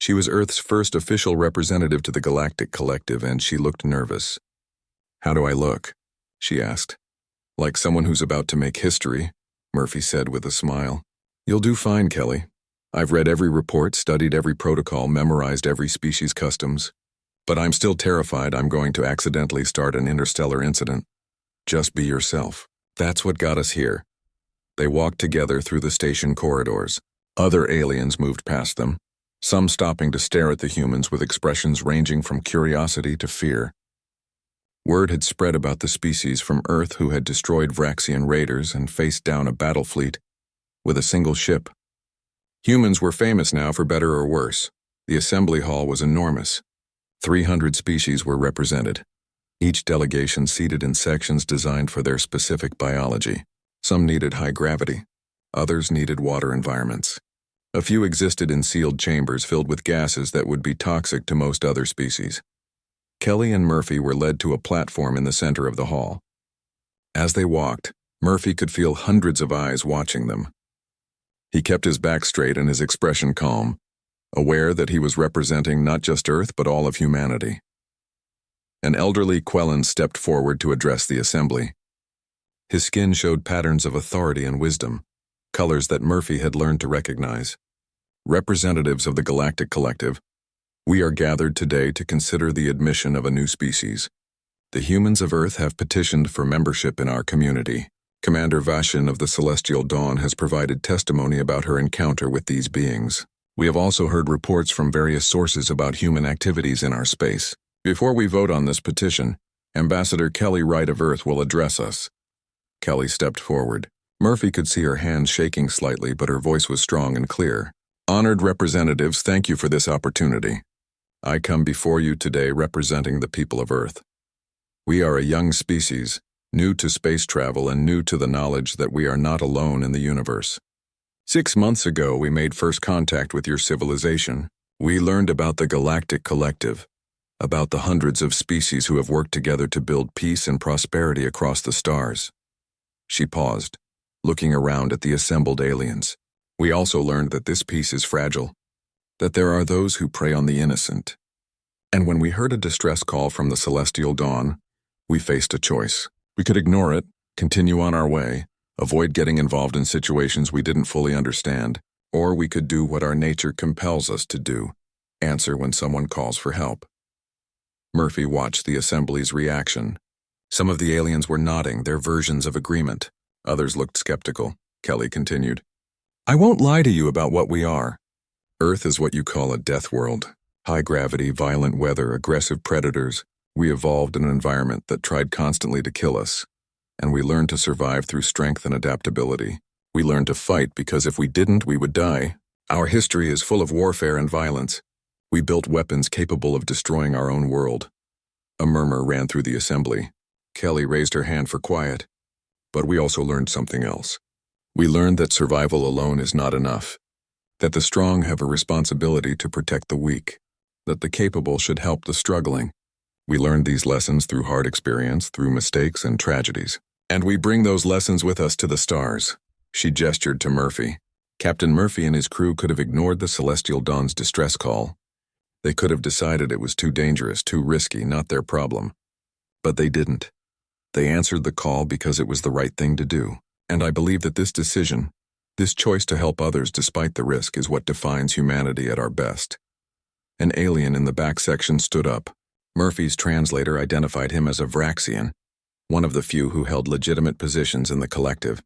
A: She was Earth's first official representative to the Galactic Collective, and she looked nervous. How do I look? She asked. Like someone who's about to make history, Murphy said with a smile. You'll do fine, Kelly. I've read every report, studied every protocol, memorized every species customs. But I'm still terrified I'm going to accidentally start an interstellar incident. Just be yourself. That's what got us here. They walked together through the station corridors. Other aliens moved past them, some stopping to stare at the humans with expressions ranging from curiosity to fear. Word had spread about the species from Earth who had destroyed Vraxian raiders and faced down a battle fleet with a single ship. Humans were famous now for better or worse. The assembly hall was enormous. 300 species were represented, each delegation seated in sections designed for their specific biology. Some needed high gravity, others needed water environments. A few existed in sealed chambers filled with gases that would be toxic to most other species. Kelly and Murphy were led to a platform in the center of the hall. As they walked, Murphy could feel hundreds of eyes watching them. He kept his back straight and his expression calm, aware that he was representing not just Earth but all of humanity. An elderly Quellan stepped forward to address the assembly. His skin showed patterns of authority and wisdom, colors that Murphy had learned to recognize. Representatives of the Galactic Collective, we are gathered today to consider the admission of a new species. The humans of Earth have petitioned for membership in our community. Commander Vashen of the Celestial Dawn has provided testimony about her encounter with these beings. We have also heard reports from various sources about human activities in our space. Before we vote on this petition, Ambassador Kelly Wright of Earth will address us. Kelly stepped forward. Murphy could see her hands shaking slightly, but her voice was strong and clear. "Honored representatives, thank you for this opportunity. I come before you today representing the people of Earth. We are a young species, new to space travel and new to the knowledge that we are not alone in the universe. 6 months ago, we made first contact with your civilization. We learned about the Galactic Collective, about the hundreds of species who have worked together to build peace and prosperity across the stars." She paused, looking around at the assembled aliens. "We also learned that this peace is fragile, that there are those who prey on the innocent. And when we heard a distress call from the celestial dawn, we faced a choice. We could ignore it, continue on our way, avoid getting involved in situations we didn't fully understand, or we could do what our nature compels us to do, answer when someone calls for help." Murphy watched the assembly's reaction. Some of the aliens were nodding, their versions of agreement. Others looked skeptical. Kelly continued, "I won't lie to you about what we are. Earth is what you call a death world. High gravity, violent weather, aggressive predators. We evolved in an environment that tried constantly to kill us. And we learned to survive through strength and adaptability. We learned to fight because if we didn't, we would die. Our history is full of warfare and violence. We built weapons capable of destroying our own world." A murmur ran through the assembly. Kelly raised her hand for quiet. "But we also learned something else. We learned that survival alone is not enough, that the strong have a responsibility to protect the weak, that the capable should help the struggling. We learned these lessons through hard experience, through mistakes and tragedies. And we bring those lessons with us to the stars." She gestured to Murphy. Captain Murphy and his crew could have ignored the Celestial Dawn's distress call. They could have decided it was too dangerous, too risky, not their problem. But they didn't. They answered the call because it was the right thing to do. And I believe that this decision, this choice to help others despite the risk, is what defines humanity at our best. An alien in the back section stood up. Murphy's translator identified him as a Vraxian, one of the few who held legitimate positions in the collective.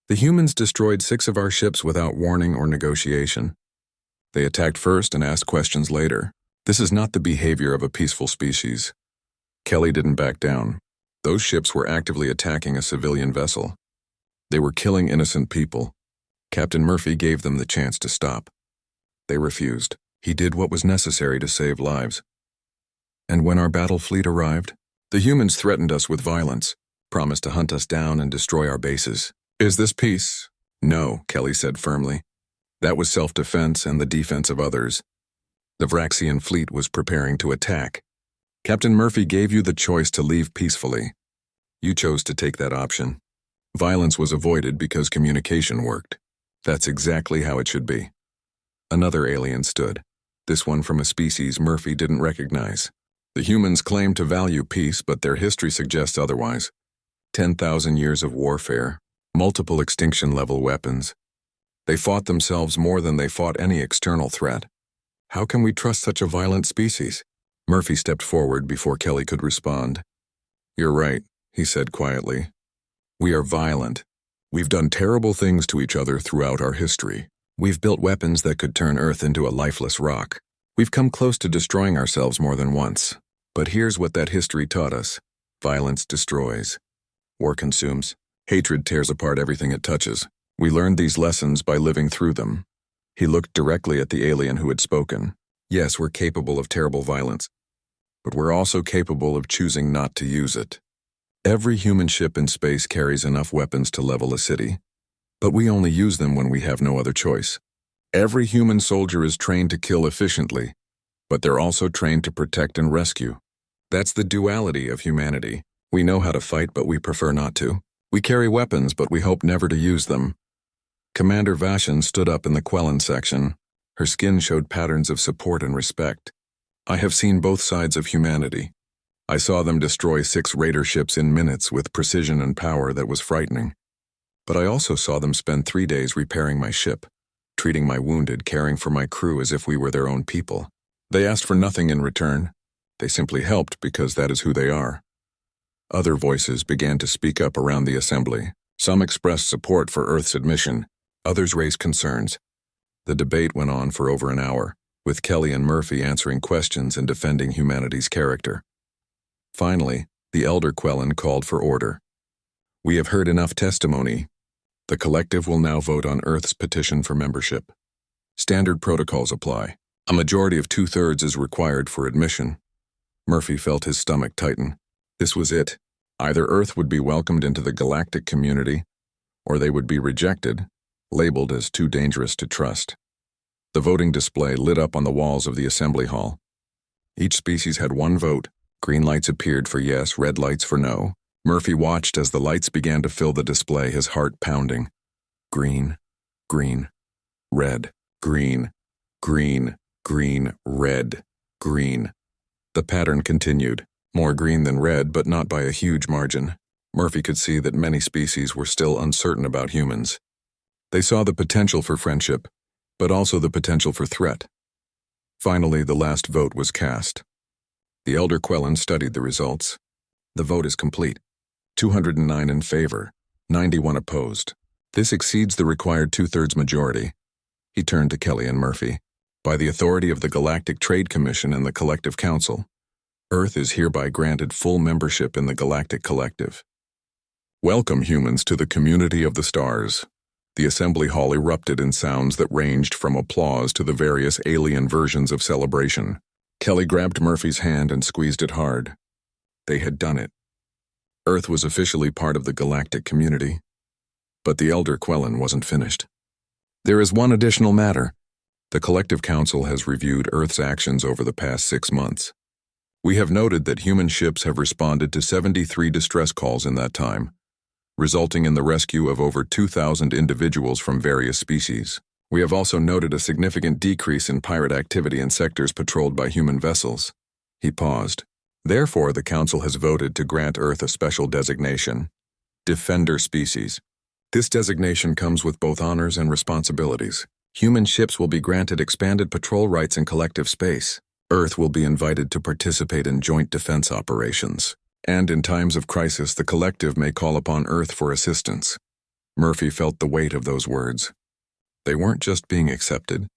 A: "The humans destroyed 6 of our ships without warning or negotiation. They attacked first and asked questions later. This is not the behavior of a peaceful species." Kelly didn't back down. Those ships were actively attacking a civilian vessel. They were killing innocent people. Captain Murphy gave them the chance to stop. They refused. He did what was necessary to save lives. And when our battle fleet arrived, the humans threatened us with violence, promised to hunt us down and destroy our bases. "Is this peace?" "No," Kelly said firmly. "That was self-defense and the defense of others. The Vraxian fleet was preparing to attack. Captain Murphy gave you the choice to leave peacefully. You chose to take that option. Violence was avoided because communication worked. That's exactly how it should be." Another alien stood, this one from a species Murphy didn't recognize. "The humans claim to value peace, but their history suggests otherwise. 10,000 years of warfare, multiple extinction-level weapons. They fought themselves more than they fought any external threat. How can we trust such a violent species?" Murphy stepped forward before Kelly could respond. "You're right," he said quietly. "We are violent. We've done terrible things to each other throughout our history. We've built weapons that could turn Earth into a lifeless rock. We've come close to destroying ourselves more than once. But here's what that history taught us. Violence destroys. War consumes. Hatred tears apart everything it touches. We learned these lessons by living through them." He looked directly at the alien who had spoken. "Yes, we're capable of terrible violence, but we're also capable of choosing not to use it. Every human ship in space carries enough weapons to level a city, but we only use them when we have no other choice. Every human soldier is trained to kill efficiently, but they're also trained to protect and rescue. That's the duality of humanity. We know how to fight, but we prefer not to. We carry weapons, but we hope never to use them." Commander Vashan stood up in the Quellen section. Her skin showed patterns of support and respect. "I have seen both sides of humanity. I saw them destroy 6 raider ships in minutes with precision and power that was frightening. But I also saw them spend 3 days repairing my ship, treating my wounded, caring for my crew as if we were their own people. They asked for nothing in return. They simply helped because that is who they are." Other voices began to speak up around the assembly. Some expressed support for Earth's admission. Others raised concerns. The debate went on for over an hour, with Kelly and Murphy answering questions and defending humanity's character. Finally, the elder Quellen called for order. "We have heard enough testimony. The collective will now vote on Earth's petition for membership. Standard protocols apply. A majority of 2/3 is required for admission. Murphy felt his stomach tighten. This was it. Either Earth would be welcomed into the galactic community, or they would be rejected, labeled as too dangerous to trust. The voting display lit up on the walls of the assembly hall. Each species had one vote. Green lights appeared for yes, red lights for no. Murphy watched as the lights began to fill the display, his heart pounding. Green, green, red, green, green, green, red, green. The pattern continued. More green than red, but not by a huge margin. Murphy could see that many species were still uncertain about humans. They saw the potential for friendship, but also the potential for threat. Finally, the last vote was cast. The Elder Quellen studied the results. The vote is complete. 209 in favor, 91 opposed. This exceeds the required 2/3 majority. He turned to Kelly and Murphy. By the authority of the Galactic Trade Commission and the Collective Council, Earth is hereby granted full membership in the Galactic Collective. Welcome, humans, to the community of the stars. The assembly hall erupted in sounds that ranged from applause to the various alien versions of celebration. Kelly grabbed Murphy's hand and squeezed it hard. They had done it. Earth was officially part of the galactic community. But the Elder Quellen wasn't finished. There is one additional matter. The Collective Council has reviewed Earth's actions over the past 6 months. We have noted that human ships have responded to 73 distress calls in that time, resulting in the rescue of over 2,000 individuals from various species. We have also noted a significant decrease in pirate activity in sectors patrolled by human vessels. He paused. Therefore, the Council has voted to grant Earth a special designation, Defender Species. This designation comes with both honors and responsibilities. Human ships will be granted expanded patrol rights in collective space. Earth will be invited to participate in joint defense operations. And in times of crisis, the collective may call upon Earth for assistance. Murphy felt the weight of those words. They weren't just being accepted,